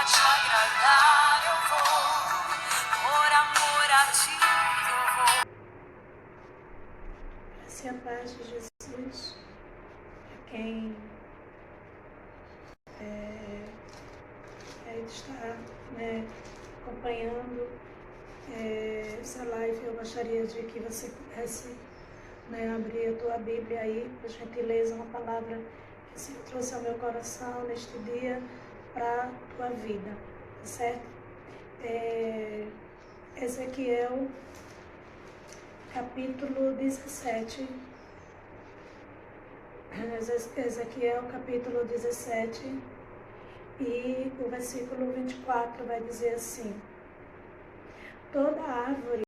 te agradar eu vou, por amor a ti eu vou. Essa é a paz de Jesus, para quem está acompanhando essa live. Eu gostaria de que você pudesse abrir a tua Bíblia aí, por gentileza, uma palavra que o Senhor trouxe ao meu coração neste dia para a tua vida, tá certo? Ezequiel, capítulo 17. Ezequiel, capítulo 17, e o versículo 24 vai dizer assim: toda árvore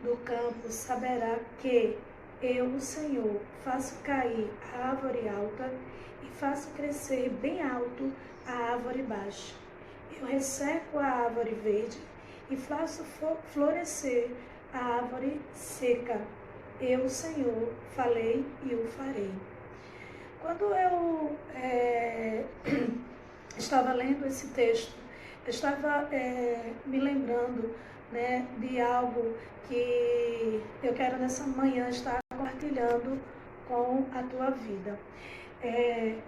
do campo saberá que eu, o Senhor, faço cair a árvore alta e faço crescer bem alto a árvore baixa. Eu resseco a árvore verde e faço florescer a árvore seca. Eu, o Senhor, falei e o farei. Quando eu estava lendo esse texto, eu estava me lembrando de algo que eu quero nessa manhã estar compartilhando com a tua vida.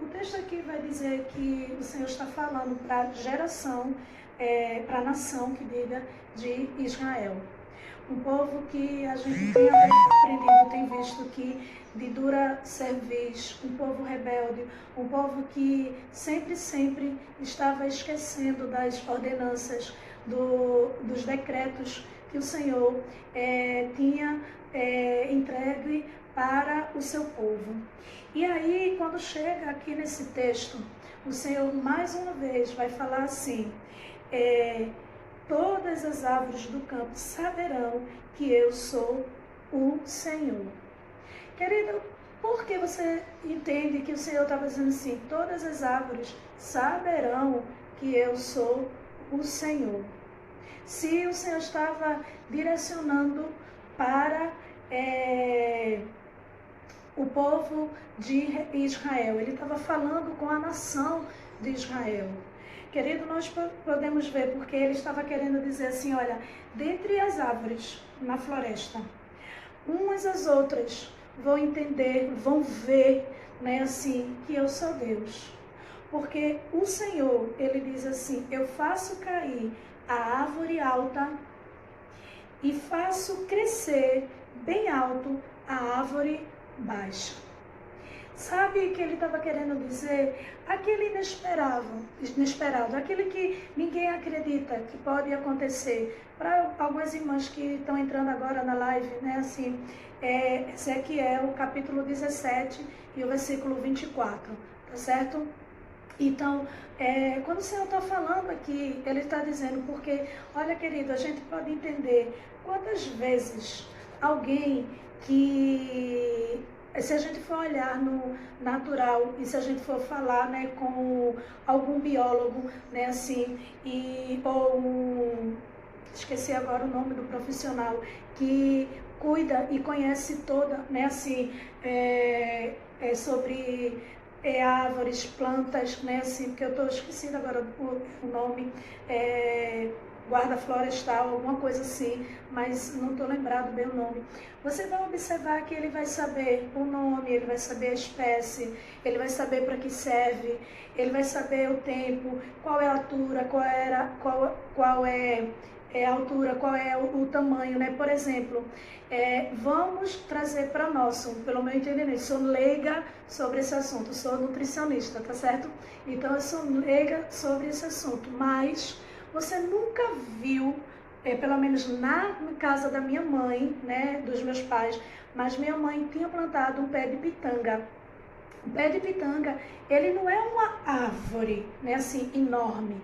O texto aqui vai dizer que o Senhor está falando para a geração, para a nação que diga de Israel. Um povo que a gente tem aprendido, tem visto que de dura cerviz, um povo rebelde, um povo que sempre estava esquecendo das ordenanças, dos decretos que o Senhor tinha entregue para o seu povo. E aí, quando chega aqui nesse texto, o Senhor mais uma vez vai falar assim: todas as árvores do campo saberão que eu sou o Senhor. Querido, por que você entende que o Senhor estava dizendo assim? Todas as árvores saberão que eu sou o Senhor. Se o Senhor estava direcionando para o povo de Israel, ele estava falando com a nação de Israel. Querido, nós podemos ver porque ele estava querendo dizer assim: olha, dentre as árvores na floresta, umas às outras vão entender, vão ver, assim, que eu sou Deus. Porque o Senhor, ele diz assim: eu faço cair a árvore alta e faço crescer bem alto a árvore baixa. Sabe o que ele estava querendo dizer? Aquele inesperado, aquele que ninguém acredita que pode acontecer. Para algumas irmãs que estão entrando agora na live, assim, Ezequiel, capítulo 17 e o versículo 24, tá certo? Então, quando o Senhor está falando aqui, Ele está dizendo, porque, olha, querido, a gente pode entender quantas vezes alguém que, se a gente for olhar no natural e se a gente for falar com algum biólogo, assim, esqueci agora o nome do profissional, que cuida e conhece toda, assim, sobre árvores, plantas, assim, porque eu estou esquecendo agora o nome, guarda florestal, alguma coisa assim, mas não estou lembrado bem o nome. Você vai observar que ele vai saber o nome, ele vai saber a espécie, ele vai saber para que serve, ele vai saber o tempo, qual é a altura, qual é a altura, qual é o tamanho, Por exemplo, vamos trazer para nós, pelo meu entendimento, sou leiga sobre esse assunto, sou nutricionista, tá certo? Então eu sou leiga sobre esse assunto, mas você nunca viu, pelo menos na casa da minha mãe, dos meus pais, mas minha mãe tinha plantado um pé de pitanga. O pé de pitanga, ele não é uma árvore, assim, enorme.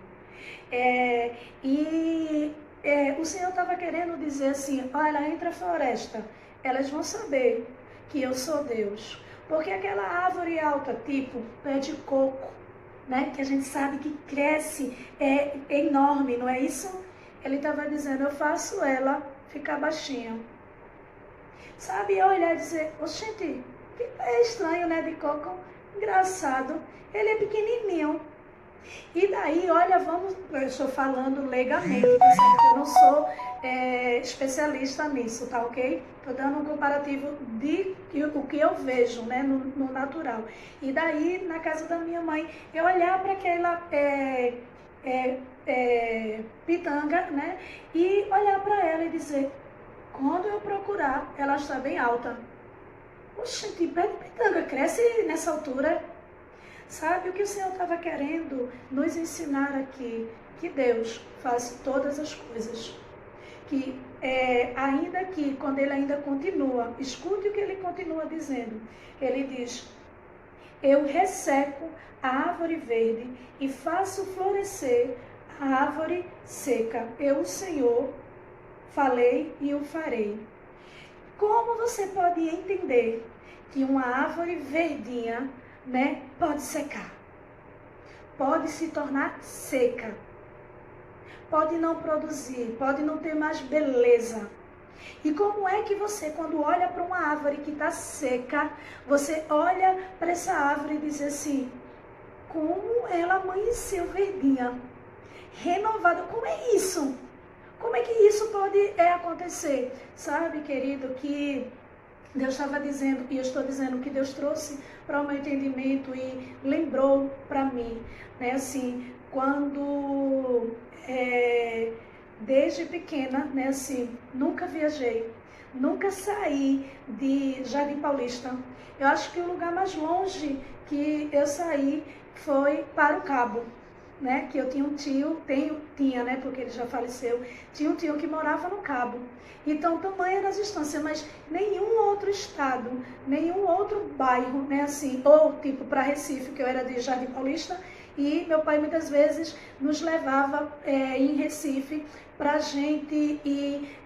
O Senhor estava querendo dizer assim: olha, entre a floresta, elas vão saber que eu sou Deus. Porque aquela árvore alta, tipo pé de coco, que a gente sabe que cresce, é enorme, não é isso? Ele estava dizendo: eu faço ela ficar baixinha. Sabe, olhar e dizer: oxente, que é estranho, de coco? Engraçado, ele é pequenininho. E daí, olha, eu estou falando legalmente, dizendo que eu não sou especialista nisso, tá ok? Estou dando um comparativo de o que eu vejo, né, no natural. E daí, na casa da minha mãe, eu olhar para aquela pitanga, né, e olhar para ela e dizer, quando eu procurar, ela está bem alta. Oxente, pé de pitanga cresce nessa altura. Sabe o que o Senhor estava querendo nos ensinar aqui? Que Deus faz todas as coisas. Que ainda que, quando Ele ainda continua, escute o que Ele continua dizendo. Ele diz, eu resseco a árvore verde e faço florescer a árvore seca. Eu, o Senhor, falei e o farei. Como você pode entender que uma árvore verdinha, né, pode secar, pode se tornar seca, pode não produzir, pode não ter mais beleza? E como é que você, quando olha para uma árvore que está seca, você olha para essa árvore e diz assim, como ela amanheceu verdinha, renovada? Como é isso? Como é que isso pode acontecer? Sabe, querido, que Deus estava dizendo, e eu estou dizendo que Deus trouxe para o meu entendimento e lembrou para mim, né, assim, quando desde pequena, né, assim, nunca viajei, nunca saí de Jardim Paulista. Eu acho que o lugar mais longe que eu saí foi para o Cabo, né, que eu tinha um tio, tinha, né, porque ele já faleceu, tinha um tio que morava no Cabo. Então, tamanha era a distância, mas nenhum outro estado, nenhum outro bairro, né, assim, ou tipo para Recife, que eu era de Jardim Paulista, e meu pai muitas vezes nos levava em Recife para a gente ir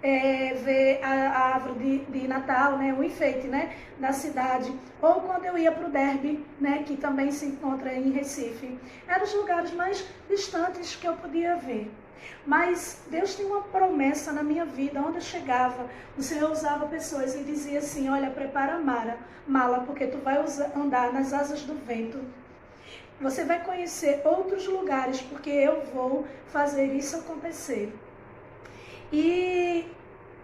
ver a árvore de Natal, né, o enfeite, né, da cidade, ou quando eu ia para o Derby, né, que também se encontra em Recife. Eram os lugares mais distantes que eu podia ver. Mas Deus tem uma promessa na minha vida, onde eu chegava, o Senhor usava pessoas e dizia assim, olha, prepara a mala, porque tu vai andar nas asas do vento. Você vai conhecer outros lugares, porque eu vou fazer isso acontecer. E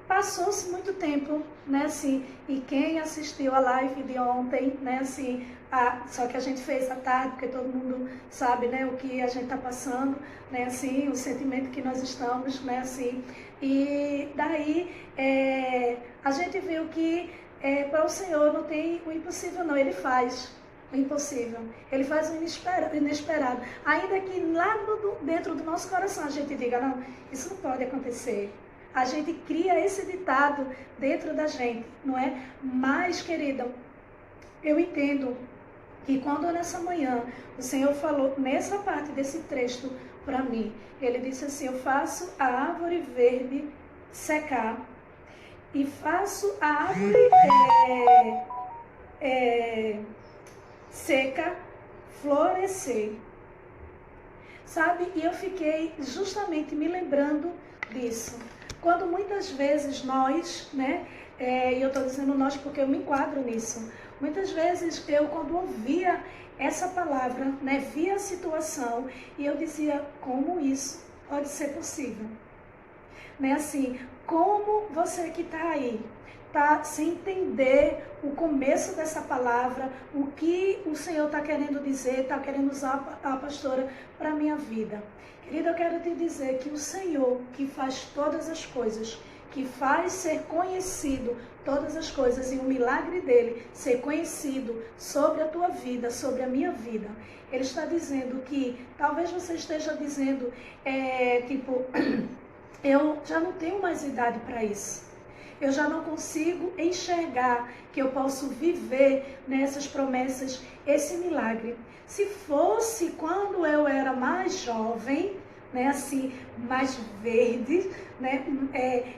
passou-se muito tempo, né, assim, e quem assistiu a live de ontem, né, assim, só que a gente fez à tarde, porque todo mundo sabe, né, o que a gente está passando, né, assim, o sentimento que nós estamos, né, assim, e daí a gente viu que para o Senhor não tem o impossível não, Ele faz o impossível, Ele faz o inesperado, ainda que lá dentro do nosso coração a gente diga, não, isso não pode acontecer. A gente cria esse ditado dentro da gente, não é? Mas, querida, eu entendo que quando nessa manhã o Senhor falou nessa parte desse trecho para mim, Ele disse assim, eu faço a árvore verde secar e faço a árvore seca florescer. Sabe? E eu fiquei justamente me lembrando disso. Quando muitas vezes nós, né, e eu estou dizendo nós porque eu me enquadro nisso, muitas vezes eu, quando ouvia essa palavra, né, via a situação e eu dizia, como isso pode ser possível? Né, assim, como você que está aí, tá sem entender o começo dessa palavra, o que o Senhor está querendo dizer, está querendo usar a pastora para a minha vida. Querida, eu quero te dizer que o Senhor que faz todas as coisas, que faz ser conhecido todas as coisas e o milagre dele ser conhecido sobre a tua vida, sobre a minha vida. Ele está dizendo que, talvez você esteja dizendo, tipo, eu já não tenho mais idade para isso. Eu já não consigo enxergar que eu posso viver nessas promessas, esse milagre. Se fosse quando eu era mais jovem, né, assim, mais verde, né,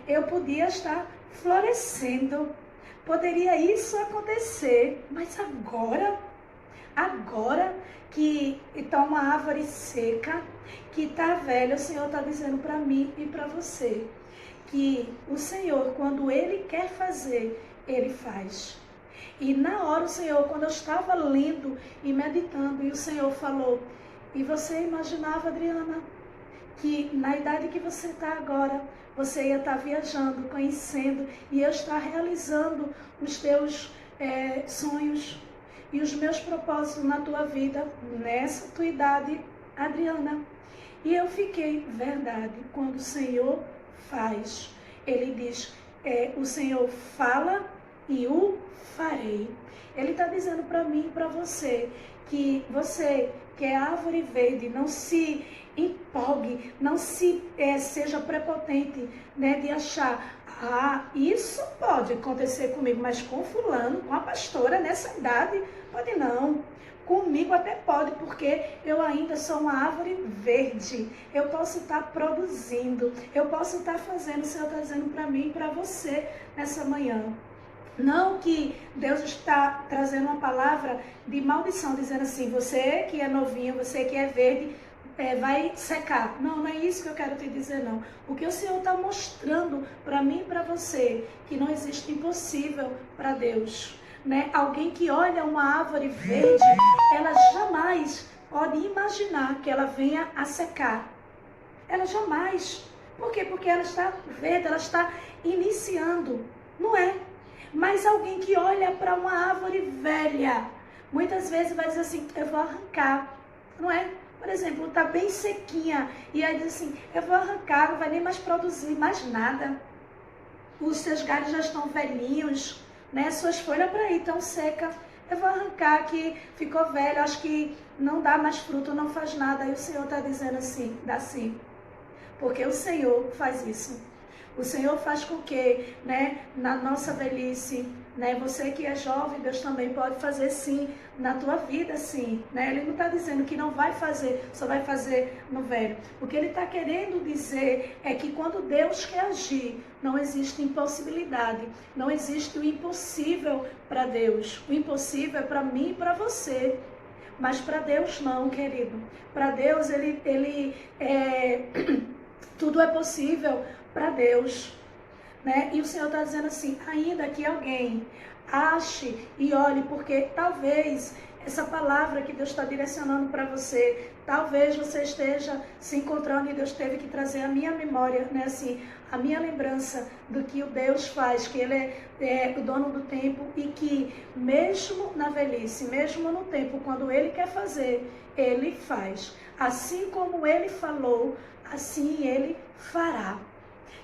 eu podia estar florescendo. Poderia isso acontecer, mas agora que está uma árvore seca, que está velha, o Senhor está dizendo para mim e para você, que o Senhor, quando Ele quer fazer, Ele faz. E na hora o Senhor, quando eu estava lendo e meditando, e o Senhor falou, E você imaginava, Adriana, que na idade que você está agora, você ia estar viajando, conhecendo, e eu estar realizando os teus sonhos e os meus propósitos na tua vida, nessa tua idade, Adriana. E eu fiquei, verdade, quando o Senhor faz. Ele diz, o Senhor fala e o farei. Ele está dizendo para mim e para você que é árvore verde, não se empolgue, não seja prepotente, né, de achar, isso pode acontecer comigo, mas com fulano, com a pastora nessa idade, pode não. Comigo até pode, porque eu ainda sou uma árvore verde. Eu posso estar produzindo, eu posso estar fazendo, o Senhor está dizendo para mim e para você nessa manhã. Não que Deus está trazendo uma palavra de maldição, dizendo assim, você que é novinho, você que é verde, vai secar. Não, não é isso que eu quero te dizer, não. O que o Senhor está mostrando para mim e para você, que não existe impossível para Deus. Né? Alguém que olha uma árvore verde, ela jamais pode imaginar que ela venha a secar. Ela jamais. Por quê? Porque ela está verde, ela está iniciando. Não é? Mas alguém que olha para uma árvore velha, muitas vezes vai dizer assim, eu vou arrancar. Não é? Por exemplo, está bem sequinha. E aí diz assim, eu vou arrancar, não vai nem mais produzir mais nada. Os seus galhos já estão velhinhos. Né? Suas folhas para aí estão secas, eu vou arrancar que ficou velho, acho que não dá mais fruto, não faz nada. Aí o Senhor está dizendo assim, dá sim, porque o Senhor faz isso. O Senhor faz com que, né, na nossa velhice, né, você que é jovem, Deus também pode fazer sim, na tua vida sim. Né? Ele não está dizendo que não vai fazer, só vai fazer no velho. O que ele está querendo dizer é que quando Deus quer agir, não existe impossibilidade, não existe o impossível para Deus. O impossível é para mim e para você. Mas para Deus não, querido. Para Deus, tudo é possível para Deus. Né? E o Senhor está dizendo assim, ainda que alguém ache e olhe, porque talvez essa palavra que Deus está direcionando para você, talvez você esteja se encontrando e Deus teve que trazer a minha memória, né? Assim, a minha lembrança do que o Deus faz, que Ele é o dono do tempo e que mesmo na velhice, mesmo no tempo, quando Ele quer fazer, Ele faz. Assim como Ele falou, assim Ele fará.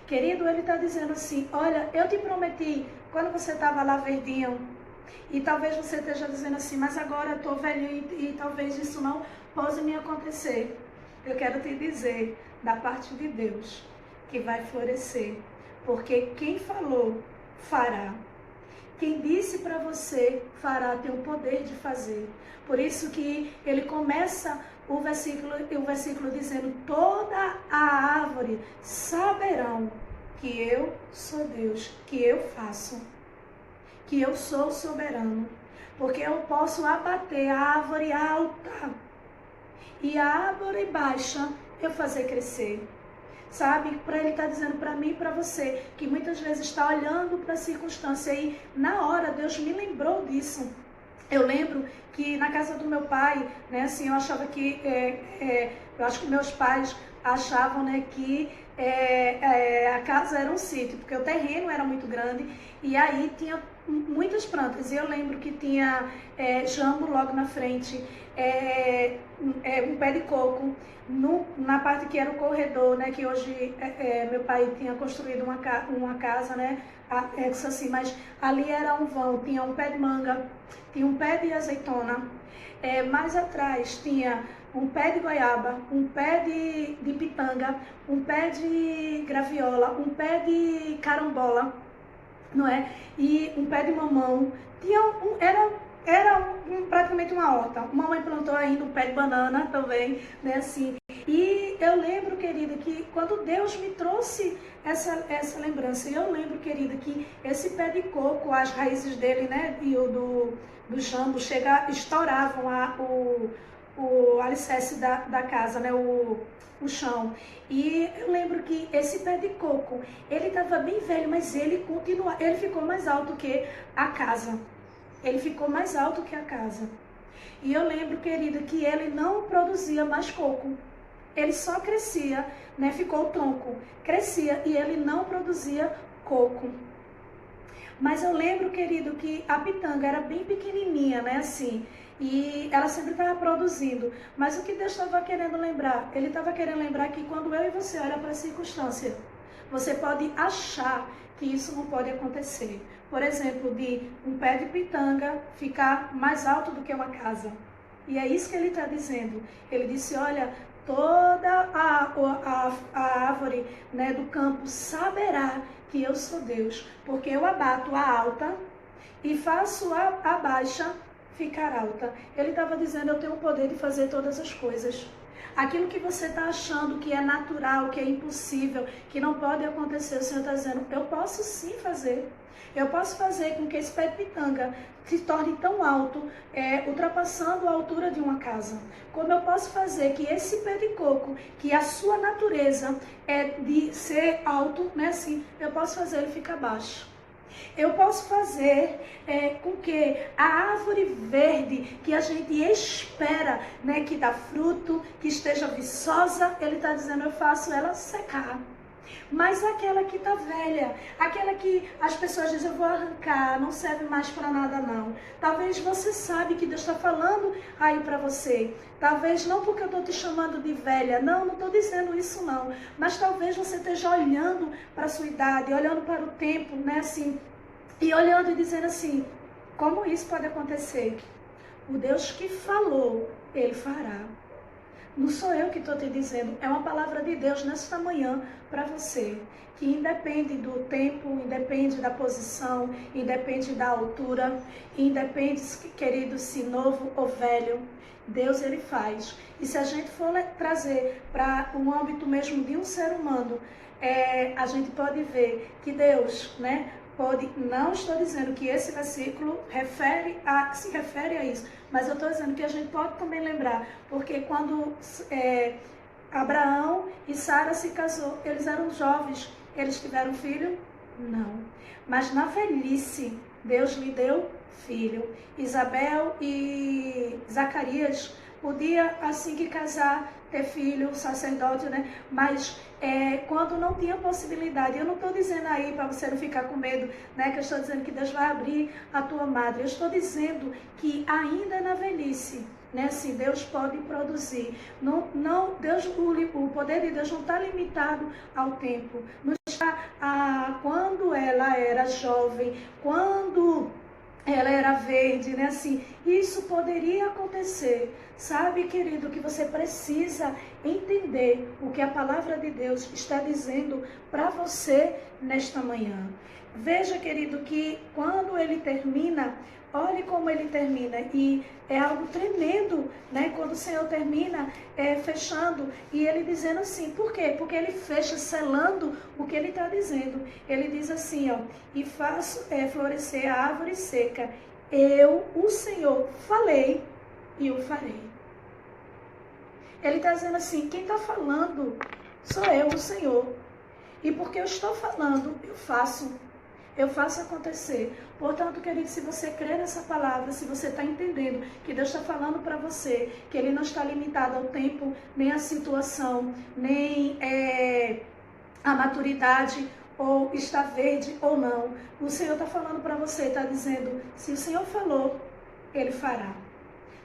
Querido, Ele está dizendo assim, olha, eu te prometi, quando você estava lá verdinho, e talvez você esteja dizendo assim, mas agora eu estou velhinho e talvez isso não possa me acontecer. Eu quero te dizer, da parte de Deus, que vai florescer, porque quem falou, fará. Quem disse para você, fará, tem o poder de fazer. Por isso que ele começa o versículo dizendo, toda a árvore saberão que eu sou Deus, que eu faço, que eu sou soberano. Porque eu posso abater a árvore alta e a árvore baixa eu fazer crescer. Sabe, para ele estar dizendo para mim e para você, que muitas vezes está olhando para a circunstância e na hora Deus me lembrou disso. Eu lembro que na casa do meu pai, né, assim, eu achava que, eu acho que meus pais achavam, né, que a casa era um sítio, porque o terreno era muito grande e aí tinha muitas plantas. E eu lembro que tinha jambo logo na frente, um pé de coco, na parte que era o corredor, né, que hoje meu pai tinha construído uma casa, né, assim, mas ali era um vão, tinha um pé de manga, tinha um pé de azeitona, mais atrás tinha um pé de goiaba, um pé de pitanga, um pé de graviola, um pé de carambola, não é? E um pé de mamão. Era praticamente uma horta. Mamãe plantou ainda um pé de banana também, né, assim. E eu lembro, querida, que quando Deus me trouxe essa lembrança, eu lembro, querida, que esse pé de coco, as raízes dele, né, e o do jambo, estouravam o alicerce da casa, né, o chão. E eu lembro que esse pé de coco, ele estava bem velho, mas ele ficou mais alto que a casa. Ele ficou mais alto que a casa. E eu lembro, querida, que ele não produzia mais coco. Ele só crescia, né? Ficou o tronco, crescia e ele não produzia coco. Mas eu lembro, querido, que a pitanga era bem pequenininha, né? Assim, e ela sempre estava produzindo. Mas o que Deus estava querendo lembrar? Ele estava querendo lembrar que quando eu e você olham para a circunstância, você pode achar que isso não pode acontecer. Por exemplo, de um pé de pitanga ficar mais alto do que uma casa. E é isso que ele está dizendo. Ele disse, olha, toda a árvore, né, do campo saberá que eu sou Deus, porque eu abato a alta e faço a baixa ficar alta. Ele estava dizendo, eu tenho o poder de fazer todas as coisas. Aquilo que você está achando que é natural, que é impossível, que não pode acontecer, o Senhor está dizendo, eu posso sim fazer. Eu posso fazer com que esse pé de pitanga se torne tão alto, ultrapassando a altura de uma casa. Como eu posso fazer que esse pé de coco, que a sua natureza é de ser alto, né, assim, eu posso fazer ele ficar baixo. Eu posso fazer com que a árvore verde que a gente espera, né, que dá fruto, que esteja viçosa, ele está dizendo, eu faço ela secar. Mas aquela que está velha, aquela que as pessoas dizem, eu vou arrancar, não serve mais para nada não. Talvez você sabe que Deus está falando aí para você. Talvez não porque eu estou te chamando de velha, não estou dizendo isso não. Mas talvez você esteja olhando para a sua idade, olhando para o tempo, né, assim, e olhando e dizendo assim, como isso pode acontecer? O Deus que falou, Ele fará. Não sou eu que estou te dizendo, é uma palavra de Deus nesta manhã para você, que independe do tempo, independe da posição, independe da altura, independe, querido, se novo ou velho, Deus Ele faz. E se a gente for trazer para um âmbito mesmo de um ser humano, a gente pode ver que Deus, né, pode, não estou dizendo que esse versículo se refere a isso, mas eu estou dizendo que a gente pode também lembrar, porque quando Abraão e Sara se casou, eles eram jovens, eles tiveram filho? Não. Mas na velhice, Deus lhe deu filho. Isabel e Zacarias podia, assim que casar, ter filho, sacerdote, né? Mas quando não tinha possibilidade, eu não estou dizendo aí para você não ficar com medo, né? Que eu estou dizendo que Deus vai abrir a tua madre. Eu estou dizendo que ainda na velhice, né? Assim, Deus pode produzir. O poder de Deus não está limitado ao tempo. Não está quando ela era jovem, quando ela era verde, né? Assim, isso poderia acontecer. Sabe, querido, que você precisa entender o que a palavra de Deus está dizendo para você nesta manhã. Veja, querido, que quando ele termina, olhe como ele termina, e é algo tremendo, né? Quando o Senhor termina fechando, e ele dizendo assim, por quê? Porque ele fecha selando o que ele está dizendo. Ele diz assim, ó, e faço florescer a árvore seca. Eu, o Senhor, falei e o farei. Ele está dizendo assim, quem está falando sou eu, o Senhor. E porque eu estou falando, eu faço acontecer. Portanto, querido, se você crê nessa palavra, se você está entendendo que Deus está falando para você, que Ele não está limitado ao tempo, nem à situação, nem à maturidade, ou está verde ou não. O Senhor está falando para você, está dizendo, se o Senhor falou, Ele fará.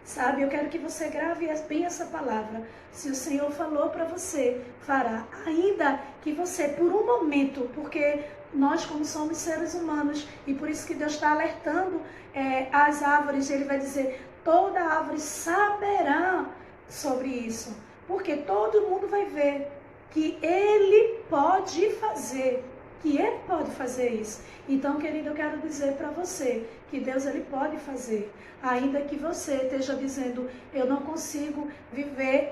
Sabe, eu quero que você grave bem essa palavra. Se o Senhor falou para você, fará. Ainda que você, por um momento, porque nós como somos seres humanos, e por isso que Deus está alertando as árvores, Ele vai dizer, toda árvore saberá sobre isso. Porque todo mundo vai ver que Ele pode fazer. Que Ele pode fazer isso. Então, querido, eu quero dizer para você que Deus, Ele pode fazer. Ainda que você esteja dizendo, eu não consigo viver,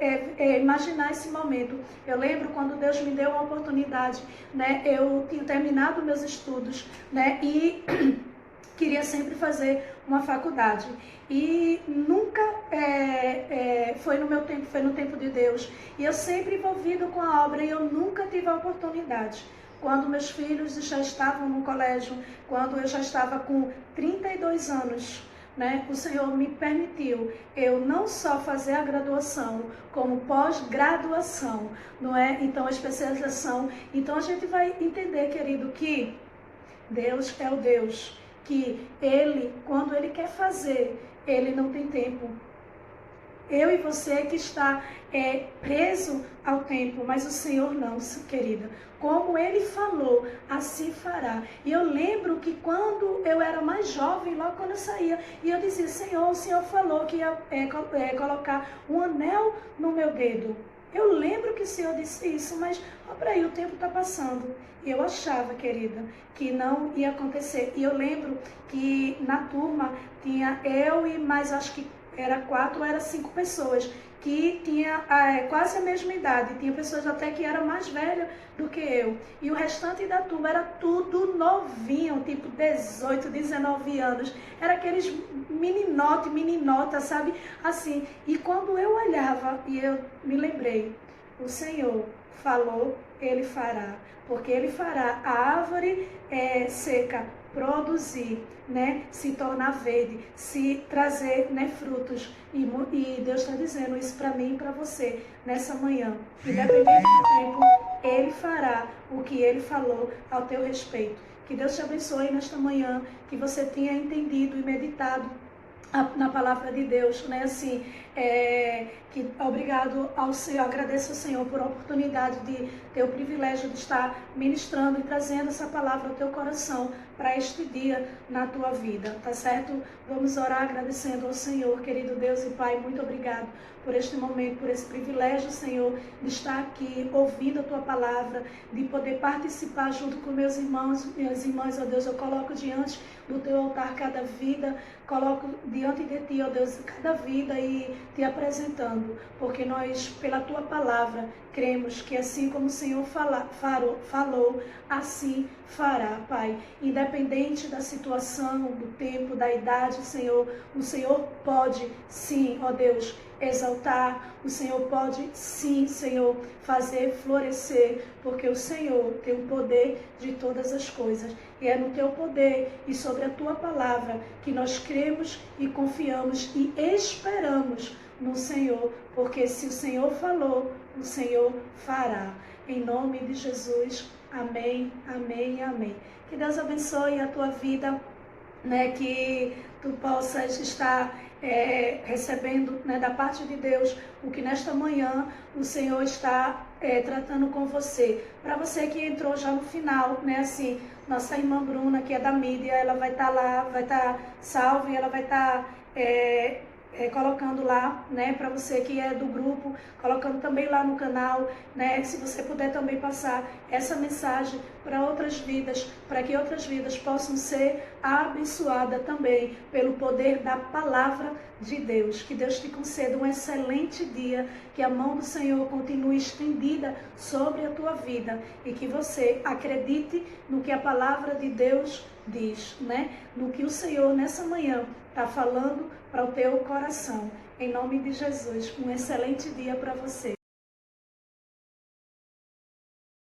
imaginar esse momento. Eu lembro quando Deus me deu uma oportunidade, né? Eu tinha terminado meus estudos, né? E queria sempre fazer uma faculdade. E nunca foi no meu tempo, foi no tempo de Deus. E eu sempre envolvido com a obra e eu nunca tive a oportunidade. Quando meus filhos já estavam no colégio, quando eu já estava com 32 anos, né, o Senhor me permitiu eu não só fazer a graduação, como pós-graduação, não é? Então, a especialização. Então, a gente vai entender, querido, que Deus é o Deus que Ele, quando Ele quer fazer, Ele não tem tempo. Eu e você que está preso ao tempo, mas o Senhor não, querida. Como Ele falou, assim fará. E eu lembro que quando eu era mais jovem, logo quando eu saía, e eu dizia, Senhor, o Senhor falou que ia colocar um anel no meu dedo. Eu lembro que o Senhor disse isso, mas olha para aí, o tempo está passando. E eu achava, querida, que não ia acontecer. E eu lembro que na turma tinha eu e mais, acho que era 4 ou era 5 pessoas que tinha quase a mesma idade. Tinha pessoas até que eram mais velhas do que eu. E o restante da turma era tudo novinho, tipo 18, 19 anos. Era aqueles meninota, sabe? Assim. E quando eu olhava, e eu me lembrei, o Senhor falou, Ele fará. Porque Ele fará a árvore seca produzir, né, se tornar verde, se trazer, né, frutos. E Deus está dizendo isso para mim e para você nessa manhã. Independente do tempo, Ele fará o que Ele falou ao teu respeito. Que Deus te abençoe nesta manhã, que você tenha entendido e meditado na palavra de Deus, né? Assim, que obrigado ao Senhor, agradeço ao Senhor por a oportunidade de ter o privilégio de estar ministrando e trazendo essa palavra ao teu coração para este dia na tua vida, tá certo? Vamos orar agradecendo ao Senhor, querido Deus e Pai, muito obrigado por este momento, por esse privilégio, Senhor, de estar aqui ouvindo a tua palavra, de poder participar junto com meus irmãos, minhas irmãs, ó Deus, eu coloco diante do teu altar cada vida, coloco diante de ti, ó Deus, cada vida e te apresentando, porque nós, pela tua palavra, cremos que assim como o Senhor falou, assim fará, Pai. Independente da situação, do tempo, da idade, Senhor, o Senhor pode, sim, ó Deus, exaltar, o Senhor pode, sim, Senhor, fazer florescer, porque o Senhor tem o poder de todas as coisas. E é no teu poder e sobre a tua palavra que nós cremos e confiamos e esperamos no Senhor, porque se o Senhor falou, o Senhor fará. Em nome de Jesus, amém, amém, amém. Que Deus abençoe a tua vida, né, que tu possas estar recebendo, né, da parte de Deus o que nesta manhã o Senhor está tratando com você. Para você que entrou já no final, né, assim, nossa irmã Bruna, que é da mídia, ela vai estar lá, vai estar salva e ela vai estar colocando lá, né, para você que é do grupo, colocando também lá no canal, né, se você puder também passar essa mensagem para outras vidas, para que outras vidas possam ser abençoadas também pelo poder da palavra de Deus. Que Deus te conceda um excelente dia, que a mão do Senhor continue estendida sobre a tua vida e que você acredite no que a palavra de Deus diz, né, no que o Senhor nessa manhã está falando para o teu coração. Em nome de Jesus, um excelente dia para você.